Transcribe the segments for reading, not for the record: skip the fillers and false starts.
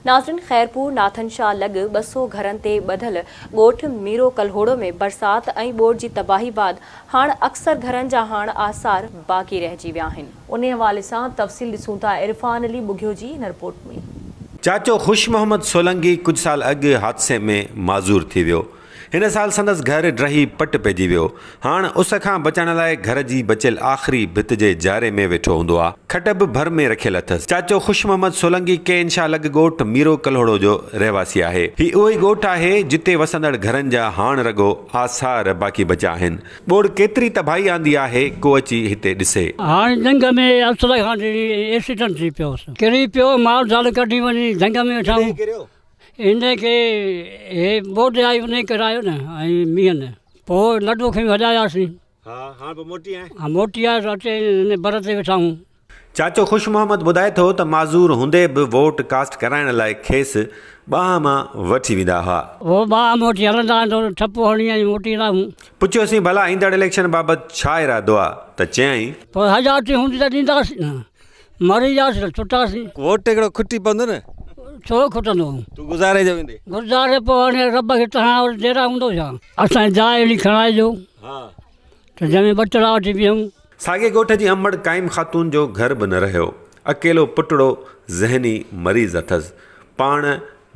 नाज़रीन, खैरपुर नाथन शाह लॻ 200 घरनि ते ॿधल ॻोठ मीरो कलहोड़ो में बरसात ऐं ॿोड़ जी तबाही बाद हाणे अक्सर घरनि जा हाणे आसार बाक़ी रहिजी विया आहिनि। उन हवाले सां तफ़सील ॾिसूं था इरफान अली बुघियो जी हिन रिपोर्ट में। चाचो ख़ुश मोहम्मद सोलंकी कुछ साल अॻु हादसे में माज़ूर थी वियो। हिन साल संदसि घर ड्रही पट पइजी वियो। हाणे उस खां बचण लाइ घर जी बचियल आख़िरी भित जे जारे में वेठो हूंदो आहे। खट बि भर में रखियल अथसि। चाचो ख़ुश मोहम्मद सोलंकी केन शाह लॻ ॻोठ मीरो कलहोड़ो जो रहवासी आहे। ही उहो ई ॻोठ आहे जिते वसंदड़ घरनि जा हाणे रगो आसार बाक़ी बचा आहिनि। ॿोड़ केतिरी तबाही आंदी आहे को अची हिते ॾिसे। हाणे जंग में असल खां एक्सीडेंट थी पियो, किरी पियो, माल जाल कढी वञी जंग में वेठा इनके बोट आई उन करायो न मींहं न पोइ लॾो खे वॼायासीं। मोटी आहे अचे बर ते वेठा आहियूं। चाचो ख़ुश मोहम्मद ॿुधाए थो त माज़ूर हूंदे बि वोट कास्ट कराइण लाइ खेसि ॿाह मां वठी वेंदा हुआ। उहो ॿाह मोटी हलंदा ठपो हणी आई मोटी रहूं। पुछियोसीं भला ईंदड़ इलेक्शन बाबति छा इरादो आहे त चयईं पोइ हज़ार हूंदी त ॾींदासीं न, मरी वियासीं त छुटासीं। वोट हिकिड़ो खुटी पवंदो न, छो खुटंदो तूं गुज़ारे जो वेंदे गुज़ारे पोइ हाणे रब खे तव्हां जहिड़ा हूंदो छा। असांजी जाइ अहिड़ी खणाइजो त जंहिंमें बटड़ा वठी पियूं। साॻे ॻोठ जी अमड़ काइम ख़ातून जो घर बि न रहियो। अकेलो पुटड़ो ज़हनी मरीज़ अथसि, पाण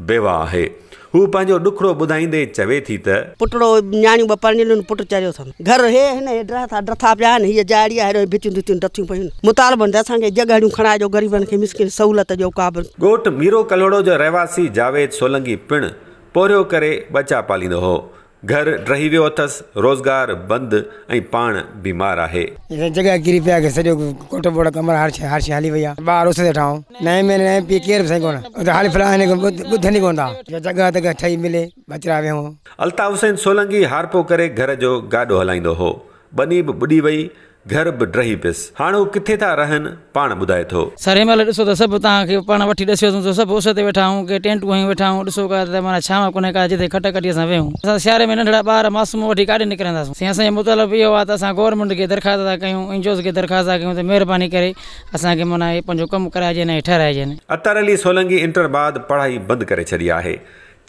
बेवा आहे। हू पंहिंजो ॾुखड़ो ॿुधाईंदे चवे थी त पुटड़ो न्याणियूं ॿ परनियूं पुटु चरियो अथनि। घर हे हिन ड्रथा पिया आहिनि, हीअ जाड़ी आहे, भितियूं भितियूं डथियूं पयूं। मुतालबनि त असांखे जॻहियूं खणाइजो, ग़रीबनि खे मिसकिन सहूलियत जो का बि। ॻोठ मीरो कलहोड़ो जो रहवासी जावेद सोलंकी पिणु पोरियो करे बचा पालींदो हो। घर ड्रही वियो अथसि, रोज़गार बंदि ऐं पाण बीमार आहे। जॻह किरी पिया के सॼो कोठ बोड़ कमर हर शइ हली वई आहे। ॿार उस ते ठाऊं नए में नए पी केर बि सही कोन हाली फिलहाल ॿुधनि ई कोन था। जॻह ते ठही मिले बचड़ा वियूं। अल्ताफ़ हुसैन सोलंकी हारपो करे घर जो गाॾो हलाईंदो हो। बनी बि ॿुॾी वई, घर बि ड्रही पियसि। हाणे हू किथे था रहनि पाण ॿुधाए थो। सरे महिल ॾिसो त सभु तव्हांखे पाण वठी ॾसियोसीं त सभु उस ते वेठा आहियूं, के टेंटूं हयूं वेठा आहियूं। ॾिसो का त माना छांव कोन्हे का जिते खट कटी असां वेहूं। असां सियारे में नंढड़ा ॿार मासूम वठी काॾे निकिरंदासीं। असांजो मतिलबु इहो आहे त असां गवर्नमेंट खे दरख़्वास्त था कयूं, एनजीओस खे दरख़्वास्त था कयूं त महिरबानी करे असांखे माना पंहिंजो कमु कराइजनि ऐं ठहिराइजनि। अतर अली सोलंकी इंटर बाद पढ़ाई बंदि करे छॾी आहे।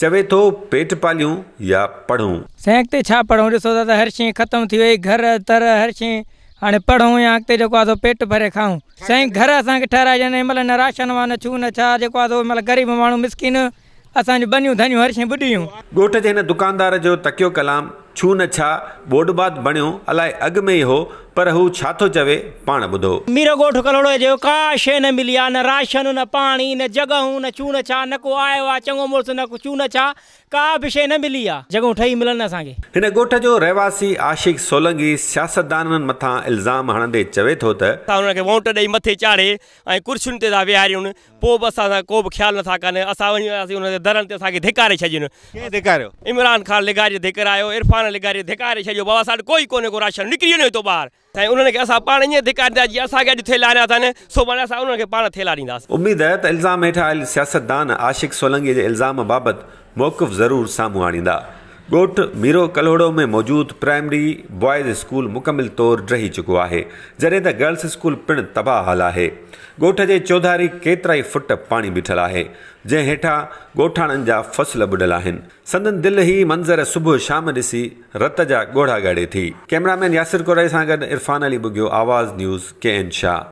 चवे थो पेट पालियूं या पढ़ूं। साईं अॻिते छा पढ़ूं, ॾिसो त हर शइ ख़तमु थी वई, घर तर हर शइ। हाणे पढ़ूं या अॻिते जेको आहे पेट भरे खाऊं। साईं घर असांखे ठहिराइजनि, हिन महिल न राशन वा न छू न छा, जेको आहे हिन महिल ग़रीब माण्हू मिसकिन असांजी बनियूं धनियूं हर शइ ॿुॾियूं। ॻोठ जे हिन दुकानदार जो तकियो कलाम छू न छा बोडबाद बणियो अलाए अॻु में ई हो, पर हू छा थो चवे पाण ॿुधो। मीरो ॻोठ कलहोड़ो जो का शइ न मिली आहे, न राशन न पाणी न जॻहूं न चू न छा, न को आयो आहे चङो मुड़ुस न को चू न छा, का बि शइ न मिली आहे। जॻहूं ठही मिलनि असांखे। हिन ॻोठ जो रहवासी आशिक़ सोलंकी सियासतदाननि मथां इल्ज़ाम हणंदे चवे थो त असां हुनखे वोट ॾेई मथे चाढ़े ऐं कुर्सियुनि ते था विहारियूं, पोइ बि असां सां को बि ख़्यालु नथा कनि। असां वञी वियासीं हुन दरनि ते, असांखे धिकारे छॾियुनि। धिकारियो? इमरान ख़ान लिगारी धिकारायो, इरफान लिगारी धिकारे छॾियो। बाबा साॾे कोई कोन्हे को राशन, निकिरी वञो तो ॿाहिरि। साईं उन्हनि खे असां पाण ईअं धिकारींदा जीअं असांखे अॼु थेला ॾिना अथनि, सुभाणे असां उन्हनि खे पाण थेला ॾींदासीं। उमेद आहे त इल्ज़ाम हेठां आयल सियासतदान आशिक़ सोलंकीअ जे इल्ज़ाम बाबति मौक़िफ़ ज़रूरु साम्हूं आणींदा। ॻोठ मीरो कलहोड़ो में मौजूदु प्राइमरी बॉयज़ स्कूल मुकमिल तौरु ड्रही चुको आहे, जॾहिं त गर्ल्स स्कूल पिणु तबाह हाल आहे। ॻोठ जे चौधारी केतिरा ई फुट पाणी बीठल आहे, जंहिं हेठां ॻोठाणनि जा फसल ॿुॾल आहिनि। संदन दिलि ही मंज़र सुबुह शाम ॾिसी रत जा ॻोढ़ा ॻाड़े थी। कैमरामैन यासिर कुरैशी सां गॾु इरफान अली बुघियो, आवाज़ न्यूज़, KN शाह।